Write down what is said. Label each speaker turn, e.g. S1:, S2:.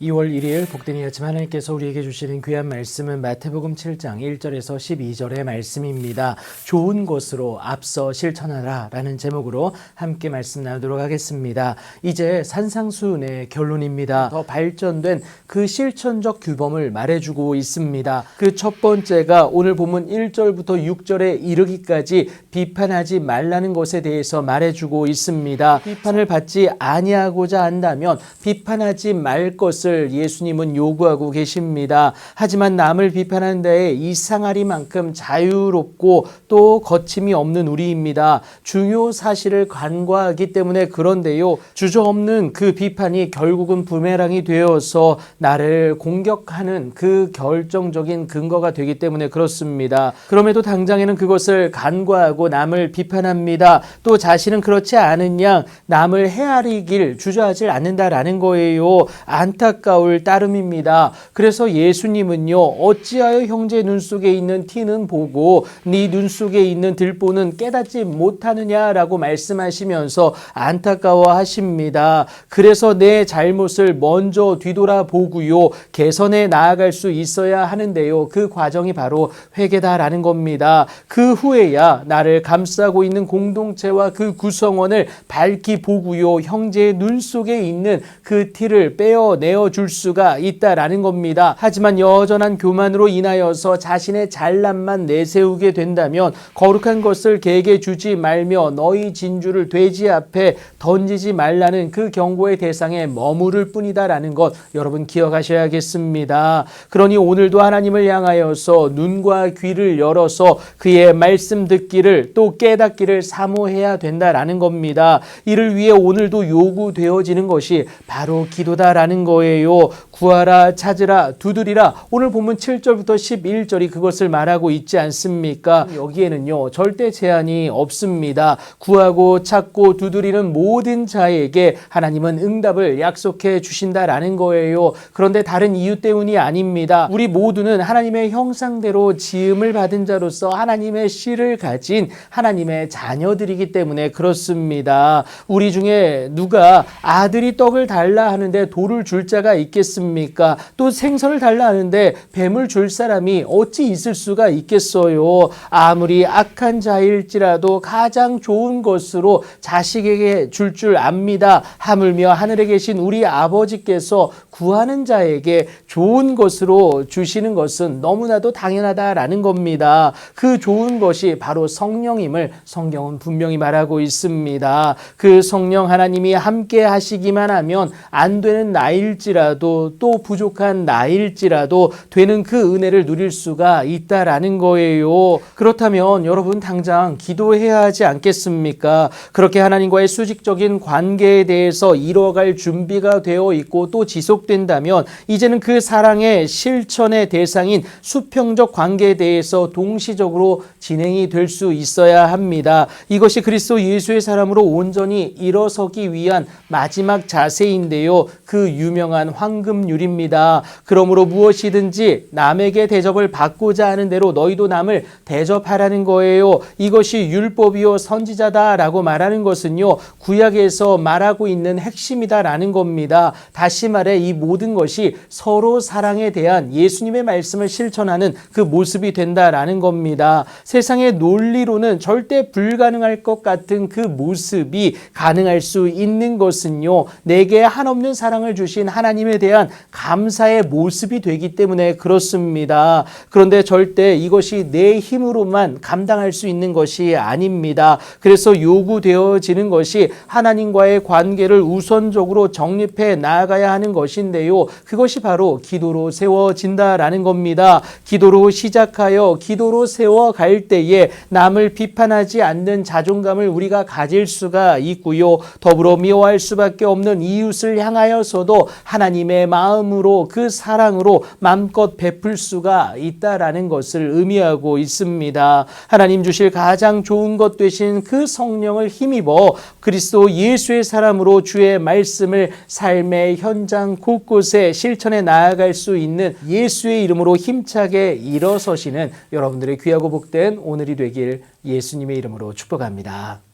S1: 2월 1일 복된 이 아침 하나님께서 우리에게 주시는 귀한 말씀은 마태복음 7장 1절에서 12절의 말씀입니다. 좋은 것으로 앞서 실천하라 라는 제목으로 함께 말씀 나누도록 하겠습니다. 이제 산상수훈의 결론입니다. 더 발전된 그 실천적 규범을 말해주고 있습니다. 그 첫 번째가 오늘 본문 1절부터 6절에 이르기까지 비판하지 말라는 것에 대해서 말해주고 있습니다. 비판을 받지 아니하고자 한다면 비판하지 말 것을 예수님은 요구하고 계십니다. 하지만 남을 비판하는 데에 이상하리만큼 자유롭고 또 거침이 없는 우리입니다. 중요 사실을 간과하기 때문에 그런데요. 주저없는 그 비판이 결국은 부메랑이 되어서 나를 공격하는 그 결정적인 근거가 되기 때문에 그렇습니다. 그럼에도 당장에는 그것을 간과하고 남을 비판합니다. 또 자신은 그렇지 않은 양 남을 헤아리길 주저하지 않는다라는 거예요. 안타까울 따름입니다. 그래서 예수님은요, 어찌하여 형제 눈 속에 있는 티는 보고 네 눈 속에 있는 들보는 깨닫지 못하느냐라고 말씀하시면서 안타까워하십니다. 그래서 내 잘못을 먼저 뒤돌아보고요, 개선해 나아갈 수 있어야 하는데요. 그 과정이 바로 회개다라는 겁니다. 그 후에야 나를 감싸고 있는 공동체와 그 구성원을 밝히 보고요, 형제의 눈 속에 있는 그 티를 빼어내어 줄 수가 있다라는 겁니다. 하지만 여전한 교만으로 인하여서 자신의 잘남만 내세우게 된다면 거룩한 것을 개에게 주지 말며 너희 진주를 돼지 앞에 던지지 말라는 그 경고의 대상에 머무를 뿐이다라는 것 여러분 기억하셔야겠습니다. 그러니 오늘도 하나님을 향하여서 눈과 귀를 열어서 그의 말씀 듣기를 또 깨닫기를 사모해야 된다라는 겁니다. 이를 위해 오늘도 요구되어지는 것이 바로 기도다라는 거예요. 구하라, 찾으라, 두드리라. 오늘 본문 7절부터 11절이 그것을 말하고 있지 않습니까? 여기에는요, 절대 제한이 없습니다. 구하고 찾고 두드리는 모든 자에게 하나님은 응답을 약속해 주신다라는 거예요. 그런데 다른 이유 때문이 아닙니다. 우리 모두는 하나님의 형상대로 지음을 받은 자로서 하나님의 씨를 가진 하나님의 자녀들이기 때문에 그렇습니다. 우리 중에 누가 아들이 떡을 달라 하는데 돌을 줄 자가 있겠습니까? 또 생선을 달라 하는데 뱀을 줄 사람이 어찌 있을 수가 있겠어요? 아무리 악한 자일지라도 가장 좋은 것으로 자식에게 줄 압니다. 하물며 하늘에 계신 우리 아버지께서 구하는 자에게 좋은 것으로 주시는 것은 너무나도 당연하다라는 겁니다. 그 좋은 것이 바로 성령임을 성경은 분명히 말하고 있습니다. 그 성령 하나님이 함께 하시기만 하면 안 되는 나일지라도 또 부족한 나일지라도 되는 그 은혜를 누릴 수가 있다라는 거예요. 그렇다면 여러분 당장 기도해야 하지 않겠습니까? 그렇게 하나님과의 수직적인 관계에 대해서 이뤄갈 준비가 되어 있고 또 지속된다면 이제는 그 사랑의 실천의 대상인 수평적 관계에 대해서 동시적으로 진행이 될 수 있어야 합니다. 이것이 그리스도 예수의 사람으로 온전히 일어서기 위한 마지막 자세인데요. 그 유명한 황금률입니다. 그러므로 무엇이든지 남에게 대접을 받고자 하는 대로 너희도 남을 대접하라는 거예요. 이것이 율법이요 선지자다라고 말하는 것은요, 구약에서 말하고 있는 핵심이다라는 겁니다. 다시 말해 이 모든 것이 서로 사랑에 대한 예수님의 말씀을 실천하는 그 모습이 된다라는 겁니다. 세상의 논리로는 절대 불가능할 것 같은 그 모습이 가능할 수 있는 것은요, 내게 한없는 사랑을 주신 하나님에 대한 감사의 모습이 되기 때문에 그렇습니다. 그런데 절대 이것이 내 힘으로만 감당할 수 있는 것이 아닙니다. 그래서 요구되어지는 것이 하나님과의 관계를 우선적으로 정립해 나아가야 하는 것인데요. 그것이 바로 기도로 세워진다라는 겁니다. 기도로 시작하여 기도로 세워갈 때에 남을 비판하지 않는 자존감을 우리가 가질 수가 있고요. 더불어 미워할 수밖에 없는 이웃을 향하여서도 하나님의 마음으로 그 사랑으로 마음껏 베풀 수가 있다라는 것을 의미하고 있습니다. 하나님 주실 가장 좋은 것 되신 그 성령을 힘입어 그리스도 예수의 사람으로 주의 말씀을 삶의 현장 곳곳에 실천해 나아갈 수 있는 예수의 이름으로 힘차게 일어서시는 여러분들의 귀하고 복된 오늘이 되길 예수님의 이름으로 축복합니다.